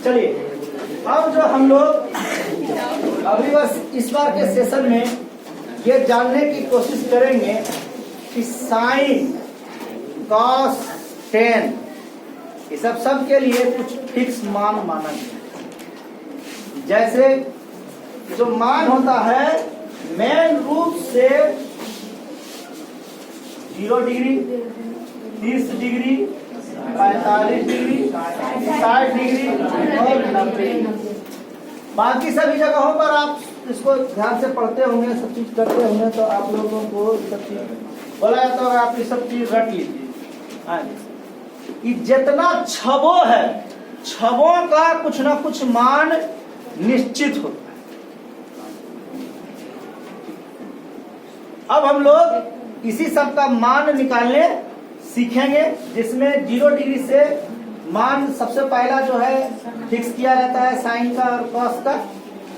चलिए अब जो हम लोग अभी बस इस बार के सेशन में ये जानने की कोशिश करेंगे कि साइन कॉस टेन ये सब के लिए कुछ फिक्स मान माना गया। जैसे जो मान होता है मेन रूप से 0 डिग्री, 30 डिग्री, 45 डिग्री, 60 डिग्री और 90 डिग्री। बाकी सभी जगहों पर आप इसको ध्यान से पढ़ते होंगे, सब चीज करते होंगे, तो आप लोगों को सब चीज बोला जाता होगा, आप ये सब चीज रट लीजिए कि जितना छबो है, छबों का कुछ ना कुछ मान निश्चित होता है। अब हम लोग इसी सब का मान निकालने सीखेंगे, जिसमें 0 डिग्री से मान सबसे पहला जो है फिक्स किया जाता है साइन का और कॉस का,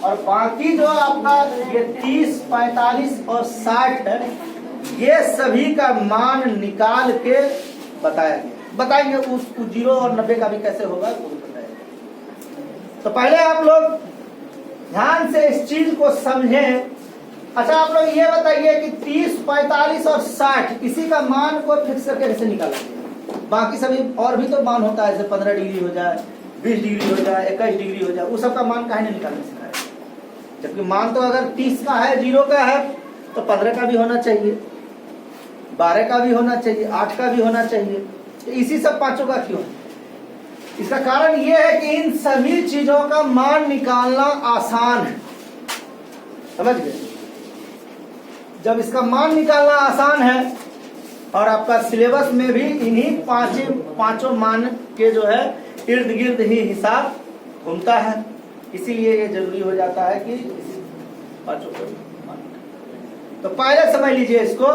और बाकी जो आपका ये 30, 45 और 60 है, ये सभी का मान निकाल के बताएंगे उस 0 और 90 का भी कैसे होगा वो बताएंगे। तो पहले आप लोग ध्यान से इस चीज को समझें। अच्छा, आप लोग ये बताइए कि 30, 45 और 60 इसी का मान को फिक्स करके कैसे निकाला? बाकी सभी और भी तो मान होता है, जैसे 15 डिग्री हो जाए, 20 डिग्री हो जाए, 21 डिग्री हो जाए, वो सब का मान काहे नहीं निकालने सिखाया? जबकि मान तो अगर 30 का है, 0 का है, तो 15 का भी होना चाहिए, 12 का भी होना चाहिए, 8 का भी होना चाहिए। तो इसी सब पांचों का क्यों? इसका कारण यह है कि इन सभी चीजों का मान निकालना आसान है। समझ गए? जब इसका मान निकालना आसान है और आपका सिलेबस में भी इन्हीं पांचों मान के जो है इर्द गिर्द ही हिसाब घूमता है, इसीलिए ये जरूरी हो जाता है कि पांचों को मान। तो पहले समझ लीजिए इसको।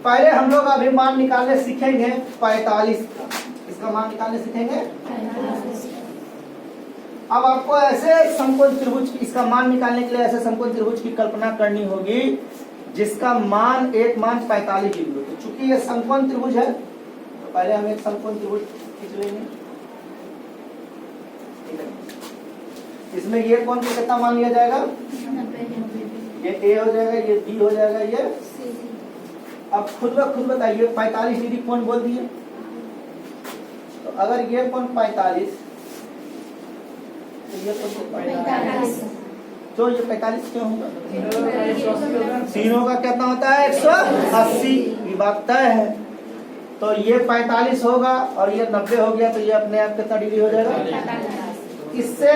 पहले हम लोग अभी मान निकालने सीखेंगे 45 का। इसका मान निकालने सीखेंगे। अब आपको ऐसे समकोण त्रिभुज, इसका मान निकालने के लिए ऐसे समकोण त्रिभुज की कल्पना करनी होगी जिसका मान 45 डिग्री हो। तो चूंकि ये समकोण त्रिभुज है, तो पहले हम एक समकोण त्रिभुज खींच लेंगे। इसमें ये कोण को कितना मान लिया जाएगा? ये ए हो जाएगा, ये बी हो जाएगा, ये। अब खुद बताइए 45 डिग्री कोण बोल दिए, तो अगर ये कोण 45, तो ये कोण 45, तो ये 45 क्यों होगा? तीनों का कितना होता है? 180। ये बात तय है। तो ये 45 होगा और ये 90 हो गया, तो ये अपने आप कितना डिग्री हो जाएगा? इससे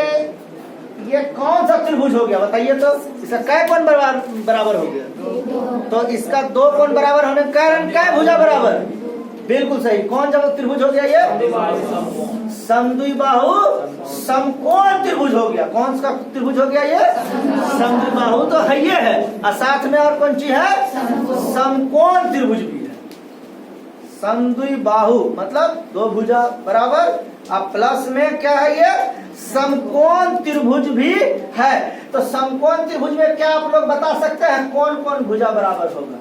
ये कौन सा त्रिभुज हो गया बताइए? तो इसका कै कोण बराबर हो गया? तो इसका 2 कोण बराबर होने के कारण कै भुजा बराबर? बिल्कुल सही। कौन जब त्रिभुज हो गया? ये समद्विबाहु समकोण त्रिभुज हो गया। कौन सा त्रिभुज हो गया? ये समद्विबाहु तो है, ये है, और साथ में और कौन चीज है? समकोण त्रिभुज भी है। समद्विबाहु मतलब 2 भुजा बराबर, अब प्लस में क्या है? ये समकोण त्रिभुज भी है। तो समकोण त्रिभुज में क्या आप लोग बता सकते हैं कौन कौन भुजा बराबर होगा?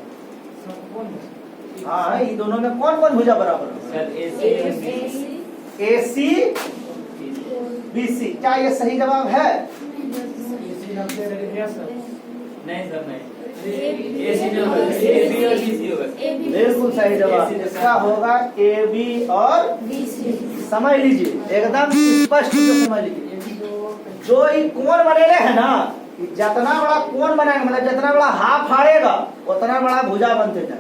हाँ, ये दोनों में कौन कौन भुजा बराबर होगा? AC BC। क्या ये सही जवाब है? नहीं सर, नहीं। बिल्कुल सही जवाब। इसका होगा AB और BC। समझ लीजिए, एकदम स्पष्ट से समझ लीजिए। जो ये कोण बनेले है ना, जितना बड़ा कोण बनाएगा, मतलब जितना बड़ा हाथ फाड़ेगा उतना बड़ा भुजा बनते जाए,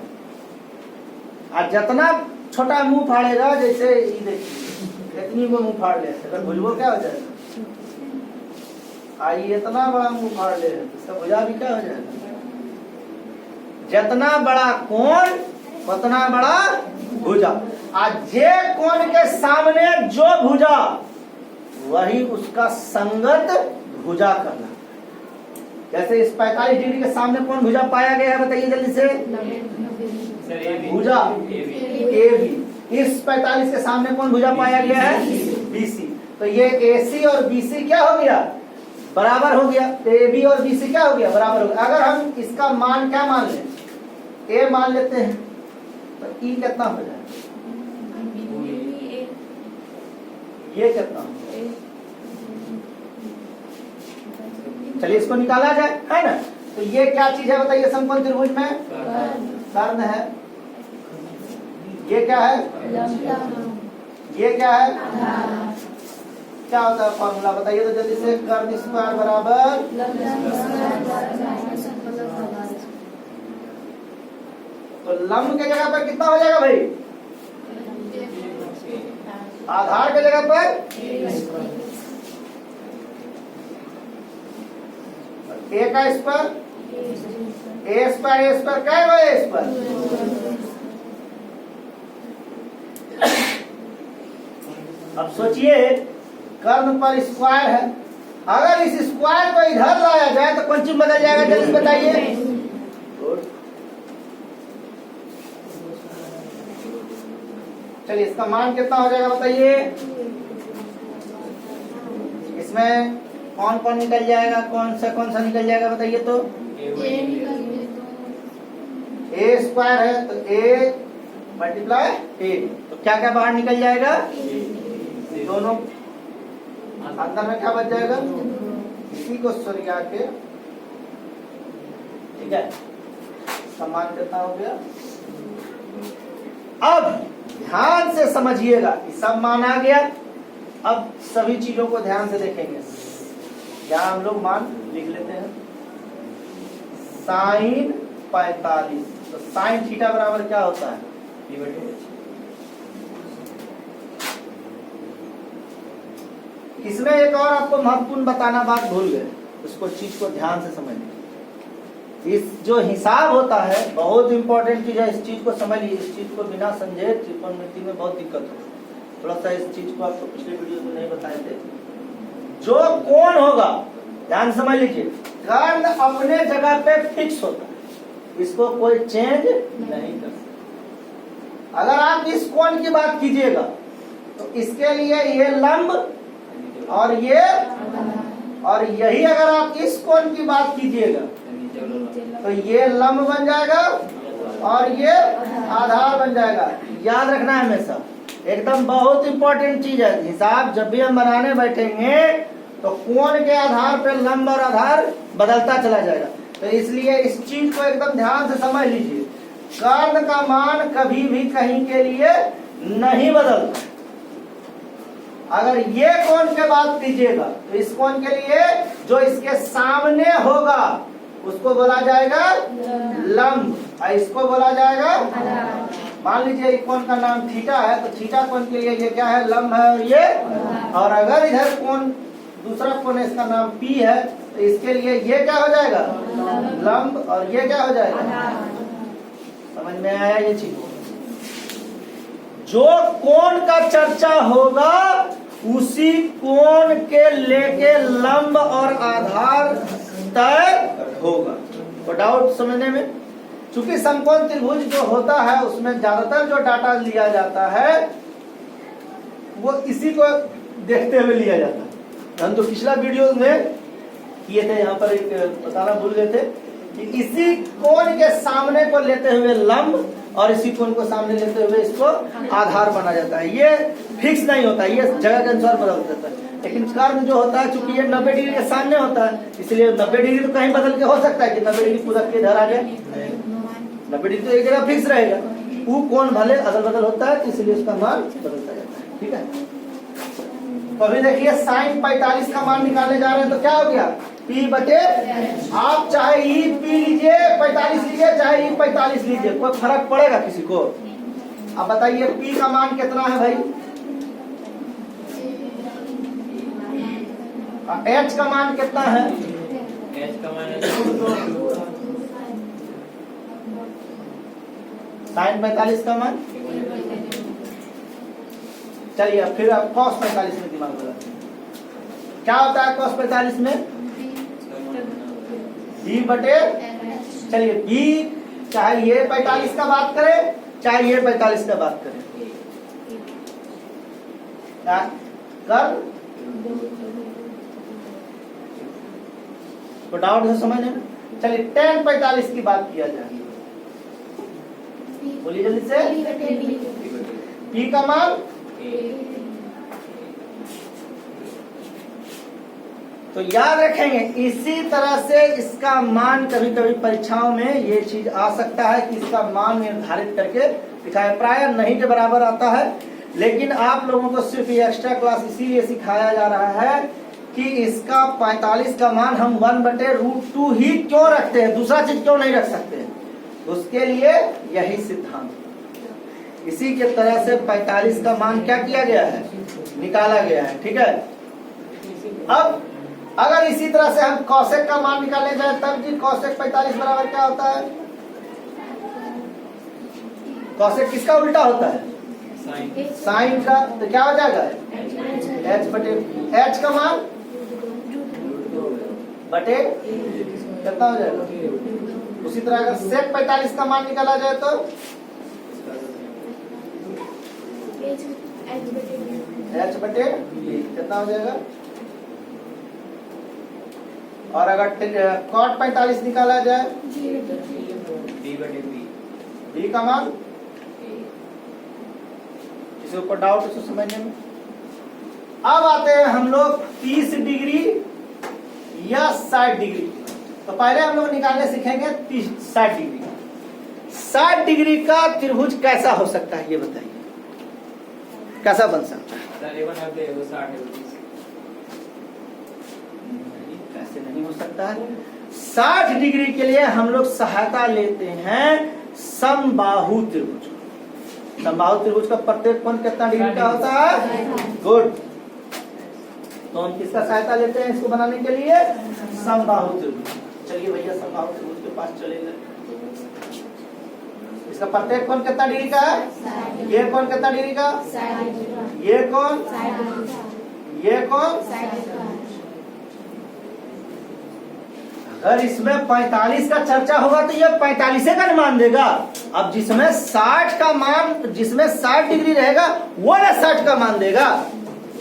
और जितना छोटा मुंह फाड़ेगा, जैसे इतनी में मुंह फाड़ ले, अगर भुजबो क्या हो जाएगा? आई इतना बड़ा मुंह फाड़ ले, इसका भुजा भी क्या हो जाएगा? जितना बड़ा कोण उतना बड़ा भुजा। आज जे कोण के सामने जो भुजा, वही उसका संगत भुजा करना। जैसे इस 45 डिग्री के सामने कौन भुजा पाया गया है बताइए जल्दी से? भुजा AB। इस 45 के सामने कौन भुजा पाया गया है? BC। तो ये AC और BC क्या हो गया? बराबर हो गया। तो AB और BC क्या हो गया? बराबर हो गया। अगर हम इसका मान क्या मान लें? A मान लेते हैं, तो E कितना हो जाए? ये कितना हो? चलिए इसको निकाला जाए, है ना। तो ये क्या चीज है बताइए, समकोण त्रिभुज में कर्ण है। ये क्या है, ये क्या है, क्या होता है फॉर्मूला बताइए तो जल्दी से। कर्ण स्क्वायर बराबर तो लंब के जगह पर कितना हो जाएगा भाई, आधार के जगह पर ए का स्क्वायर, ए स्क्वायर क्या है भाई, ए स्क्वायर। अब सोचिए कर्ण पर स्क्वायर है, अगर इस स्क्वायर को इधर लाया जाए तो कौन चीज बदल जाएगा जल्दी बताइए। चलिए इसका मान कितना हो जाएगा बताइए। इसमें कौन कौन निकल जाएगा, कौन सा निकल जाएगा बताइए तो। ए स्क्वायर है तो ए मल्टीप्लाई ए, तो क्या क्या बाहर निकल जाएगा, दोनों। अंदर में क्या बच जाएगा, इसी को सरिया के, ठीक है। समान कितना हो गया। अब ध्यान से समझिएगा, सब मान आ गया। अब सभी चीजों को ध्यान से देखेंगे। यहाँ हम लोग मान लिख लेते हैं। साइन 45, तो साइन थीटा बराबर क्या होता है, इसमें एक और आपको महत्वपूर्ण बताना बात भूल गए, उसको चीज को ध्यान से समझिए। इस जो हिसाब होता है बहुत इंपॉर्टेंट चीज है, इस चीज को समझिए। इस चीज को बिना समझे त्रिकोणमिति में बहुत दिक्कत हो। थोड़ा सा इस चीज को आपको पिछले वीडियो में नहीं बताए थे। जो कोण होगा ध्यान समझ लीजिए, कर्ण अपने जगह पे फिक्स होता है, इसको कोई चेंज नहीं कर सकता। अगर आप इस कोण की बात कीजिएगा तो इसके लिए ये लंब और ये, और यही अगर आप इस कोण की बात कीजिएगा तो ये लंब बन जाएगा और ये आधार बन जाएगा। याद रखना है हमेशा, एकदम बहुत इंपॉर्टेंट चीज है। हिसाब जब भी हम बनाने बैठेंगे तो कोण के आधार पर लंब और आधार बदलता चला जाएगा। तो इसलिए इस चीज को एकदम ध्यान से समझ लीजिए, कर्ण का मान कभी भी कहीं के लिए नहीं बदलता। अगर ये कोण की बात कीजिएगा तो इस कोण के लिए जो इसके सामने होगा उसको बोला जाएगा लंब, और इसको बोला जाएगा। मान लीजिए इस कोण का नाम थीटा है तो थीटा कोण के लिए ये क्या है, लंब है, और ये। और अगर इधर कोण दूसरा कोण है, इसका नाम पी है, तो इसके लिए ये क्या हो जाएगा, लंब, और ये क्या हो जाएगा। समझ में आया ये चीज। जो कोण का चर्चा होगा उसी कोण के लेके लंब और आधार तय होगा। तो डाउट समझने में, चूंकि समकोण त्रिभुज जो होता है उसमें ज्यादातर जो डाटा लिया जाता है वो इसी को देखते हुए लिया जाता है। हम तो पिछला वीडियो में किए थे, यहाँ पर एक बताना भूल गए थे कि इसी कोण के सामने को लेते हुए लंब और इसी कोण को सामने लेते हुए इसको आधार बना जाता है। ये फिक्स नहीं होता, ये जगह के अनुसार बदल देता है। लेकिन कर्ण जो होता है चूंकि ये 90 डिग्री के सामने होता है, इसलिए 90 डिग्री तो कहीं बदल के हो सकता है कि 90 डिग्री पूरा के इधर आ गया, 90 डिग्री तो एक जगह फिक्स रहेगा। वो कोण भले अदल बदल होता है, इसलिए उसका मान बदलता जाता है। ठीक है, तो अभी देखिए साइन 45 का मान निकालने जा रहे हैं, तो क्या हो गया, P बटे, आप चाहे ई पी लीजिए 45 लीजिए, चाहे ई 45 लीजिए, कोई फर्क पड़ेगा किसी को। अब बताइए P का मान कितना है भाई, H का मान कितना है, H का मान साइन 45 का मान। चलिए फिर आप cos 45 में दिमाग लगाते हैं। क्या होता है cos 45 में, B बटे, चलिए B चाहे ये 45 का बात करें चाहे ये 45 का बात करें, कर तो डाउट है समझने में। चलिए tan 45 की बात किया जाए, बोलिए जल्दी से। P का मान तो याद रखेंगे, इसी तरह से इसका मान कभी कभी परीक्षाओं में ये चीज आ सकता है कि इसका मान निर्धारित करके दिखाया, प्राय नहीं के बराबर आता है। लेकिन आप लोगों को सिर्फ ये एक्स्ट्रा क्लास इसीलिए सिखाया जा रहा है कि इसका 45 का मान हम 1/√2 ही क्यों रखते हैं, दूसरा चीज क्यों नहीं रख सकते, उसके लिए यही सिद्धांत। इसी के तरह से 45 का मान क्या किया गया है, निकाला गया है। ठीक है, अब अगर इसी तरह से हम कौशिक का मान निकालने जाए तब जी कौशिक 45 बराबर क्या होता है, कौशिक किसका उल्टा होता है, साइन का। तो क्या हो जाएगा, h का मान बटे कितना हो जाएगा। उसी तरह अगर सेक 45 का मान निकाला जाए तो h बटे कितना हो जाएगा। और अगर कॉट 45 निकाला जाए b का मान, किसी ऊपर डाउट इसको समझने में। अब आते हैं हम लोग 30 डिग्री या 60 डिग्री। तो पहले हम लोग निकालने सीखेंगे 60 डिग्री। 60 डिग्री का त्रिभुज कैसा हो सकता है ये बताइए, कैसा बन सकता है। कैसे नहीं हो सकता है। 60 डिग्री के लिए हम लोग सहायता लेते हैं समबाहु त्रिभुज। समबाहु त्रिभुज का प्रत्येक कोण कितना डिग्री का होता है, गुड। तो हम किसका सहायता लेते हैं इसको बनाने के लिए, समबाहु त्रिभुज। चलिए भैया समबाहु त्रिभुज के पास चलेंगे। इसका प्रत्येक कोण कितना डिग्री का है, ये कोण कितना डिग्री का, ये कोण, ये कोण। अगर इसमें 45 का चर्चा होगा तो ये 45 का मान देगा। अब जिसमें 60 का मान, जिसमें 60 डिग्री रहेगा वो ना 60 का मान देगा।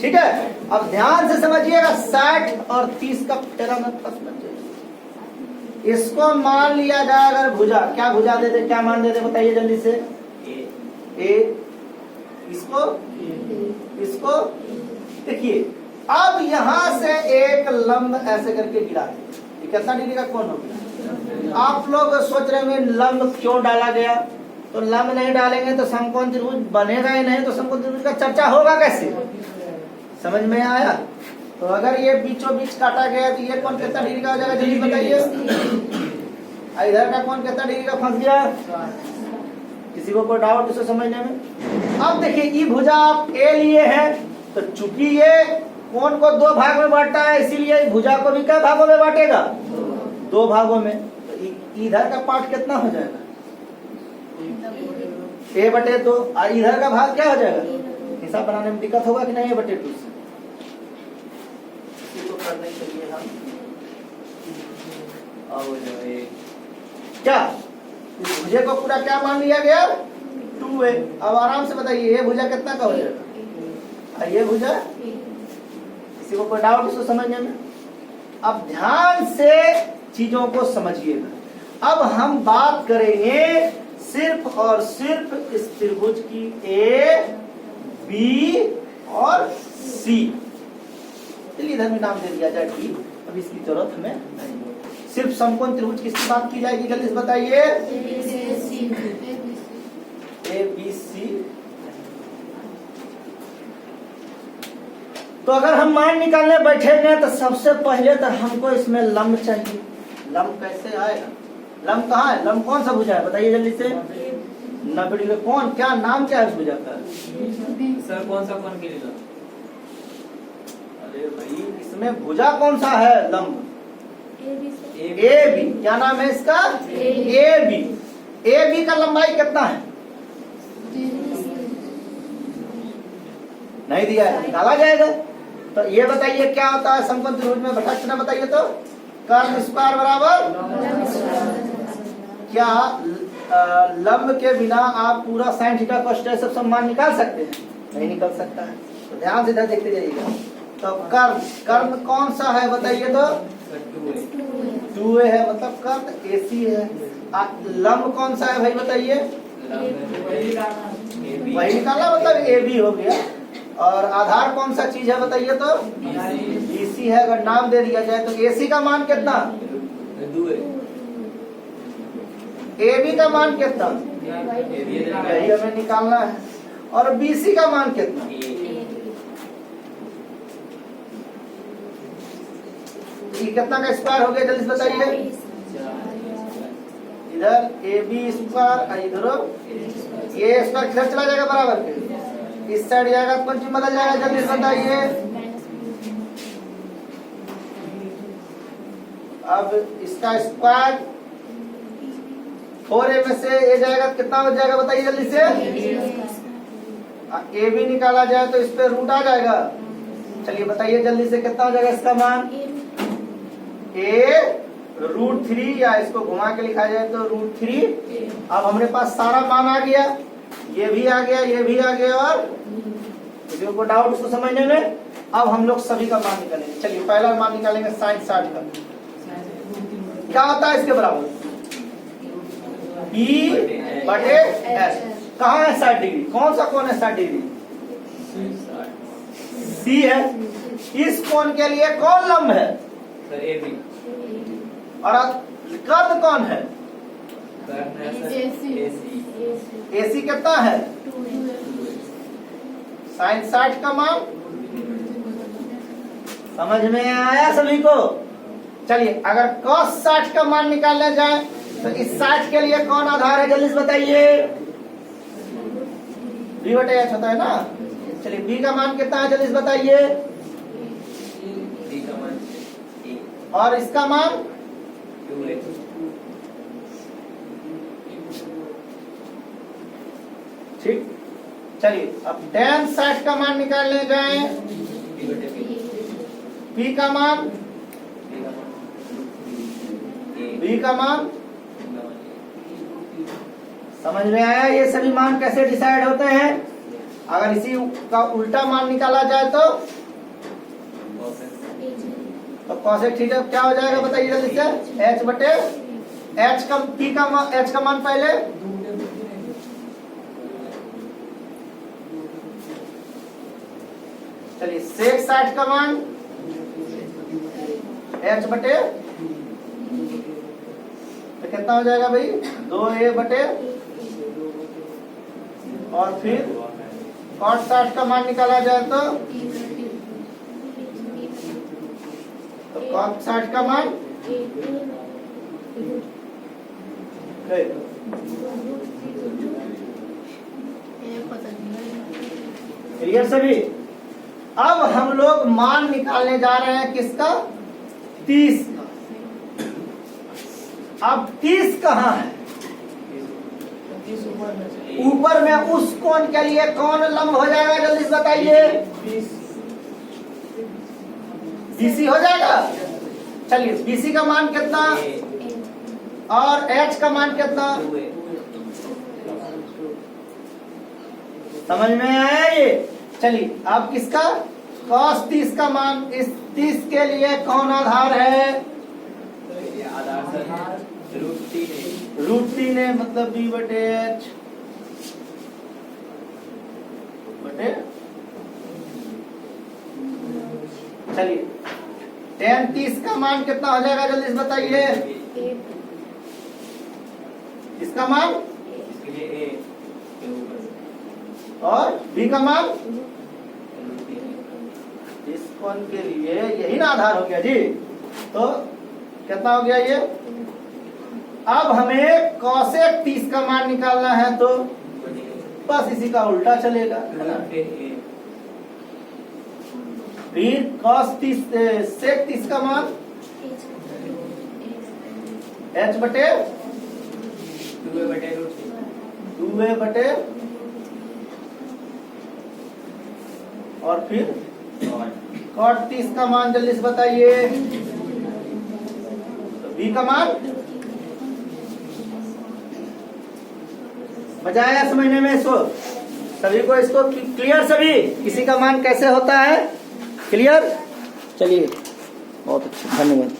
ठीक है, अब ध्यान से समझिएगा, 60 और 30 का फेरा मत समझिए। इसको मान लिया जाए अगर भुजा, क्या भुजा दे दे, क्या मान दे दे बताइए जल्दी से। ए, इसको, इसको देखिए। अब यहां से एक लंब ऐसे करके गिरा दे, कितना डिग्री का कोण होगा। आप लोग सोच रहे होंगे लंब क्यों डाला गया, तो लंब नहीं डालेंगे तो समकोण त्रिभुज बनेगा ही नहीं, तो समकोण त्रिभुज का चर्चा होगा कैसे, समझ में आया। तो अगर ये बीचों बीच काटा गया तो ये कोण कितना डिग्री का हो जाएगा जल्दी बताइए। इधर का कोण कितना डिग्री का फंस गया, किसी को कोई डाउट इसको समझने में। अब देखिए ये भुजा आप ए लिए हैं, तो चूंकि ये कोण को 2 भाग में बांटता है, इसीलिए भुजा को भी कई भागों में बांटेगा, 2 भागों में। तो इधर का पार्ट कितना हो जाएगा, a/2। और इधर का भाग क्या हो जाएगा, हिसाब बनाने में दिक्कत होगा कि नहीं, a/2 से। इसी को करने के लिए हम क्या इस भुजा को पूरा क्या मान लिया गया, 2a। अब आराम से बताइए ये भुजा कितना का हो जाएगा, और ये भुजा, किसी को कोई डाउट इसको समझने में। अब ध्यान से चीजों को समझिएगा। अब हम बात करेंगे सिर्फ और सिर्फ इस त्रिभुज की ए, बी और सी। चलिए इधर भी नाम दे दिया जाए डी, अब इसकी जरूरत हमें नहीं। सिर्फ समकोण त्रिभुज किसकी बात की जाएगी जल्दी से बताइए, ए बी सी। तो अगर हम मान निकालने बैठेंगे तो सबसे पहले तो हमको इसमें लंब चाहिए। लंब कैसे आएगा, लंब कहाँ है, लंब कौन सा भुजा है बताइए जल्दी से। 90 डिग्री। कौन, क्या नाम क्या है उस भुजा का, सर कौन सा कोण गिरेगा। अरे भाई इसमें भुजा कौन सा है, लंब ए बी। क्या नाम है इसका, ए बी। ए बी का लंबाई कितना है, नहीं दिया है, निकाला जाएगा। तो ये बताइए क्या होता है समकोण त्रिभुज में, बटा बताइए तो। कर्ण स्क्वायर बराबर, क्या लंब के बिना आप पूरा साइन थीटा कॉस थीटा सब मान निकाल सकते हैं, नहीं निकल सकता है। तो ध्यान से इधर देखते जाइएगा। तो कर्ण कौन सा है बताइए तो, 2a है, मतलब कर्ण AC है। लंब कौन सा है भाई बताइए, वही निकाला, मतलब AB हो गया। और आधार कौन सा चीज है बताइए तो? बीसी है। अगर नाम दे दिया जाए तो एसी का मान कितना? एबी का मान कितना? यही हमें निकालना है। और बीसी का मान कितना? ये कितना का स्क्वायर हो गया जल्दी से बताइए। इधर ए बी स्क्वायर, इधर ये स्क्वायर किधर चला जाएगा बराबर के, इस साइड जाएगा, कौन चीज बदल जाएगा जल्दी से बताइए। अब इसका स्क्वायर 4a में से ए जाएगा, कितना हो जाएगा बताइए जल्दी से। ए भी निकाला जाए तो इस पे रूट आ जाएगा। चलिए बताइए जल्दी से कितना हो जाएगा इसका मान। ए √3, या इसको घुमा के लिखा जाए तो √3। अब हमारे पास सारा मान आ गया, ये भी आ गया, ये भी आ गया, और किसी को डाउट उसको समझने में। अब हम लोग सभी का मान निकालेंगे। चलिए पहला मान निकालेंगे sin 60 का। क्या होता है इसके बराबर? E/S। कहाँ है 60 डिग्री? कौन सा कोण है 60 डिग्री? सी है। इस कोण के लिए कौन लंब है? और कर्द कौन है? एसी कितना है? sin 60 का मान समझ में आया सभी को? चलिए अगर cos 60 का मान निकालने जाए तो इस 60 के लिए कौन आधार है जल्दी से बताइए। b/h होता है ना। चलिए b का मान कितना है जल्दी से बताइए। और इसका मान ठीक। चलिए अब tan 60 का मान निकालने जाए, p का मान, b का मान। समझ में आया ये सभी मान कैसे डिसाइड होते हैं? अगर इसी का उल्टा मान निकाला जाए तो cosec थीटा क्या हो जाएगा बताइए जल्दी से। h/h का p का मान, h का मान पहले, चलिए sec 60 का मान h/, तो कितना हो जाएगा भाई 2a/, और फिर cot 60 का मान निकाला जाए तो cot 60 का मान क्लियर सभी। अब हम लोग मान निकालने जा रहे हैं किसका? 30 का। अब 30 कहाँ है? ऊपर में उस कोण के लिए कौन लंब हो जाएगा जल्दी से बताइए। BC हो जाएगा। चलिए BC का मान कितना और H का मान कितना? समझ में आया ये? चलिए अब किसका cos 30 का मान, इस 30 के लिए कौन आधार है? √3 है, मतलब b/h बटे। चलिए tan 30 का मान कितना हो जाएगा जल्दी से बताइए। इसका मान और b का मान, इस कोण के लिए यही ना आधार हो गया जी। तो कितना हो गया ये? अब हमें cosec 30 का मान निकालना है तो बस इसी का उल्टा चलेगा, है ना। फिर cos 30 sec 30 का मान h/, 2a/, और फिर cot 30 का मान जल्दी से बताइए। तो b का मान मजा आया समझने में इसको? सभी को इसको क्लियर? सभी किसी का मान कैसे होता है क्लियर? चलिए बहुत अच्छा, धन्यवाद।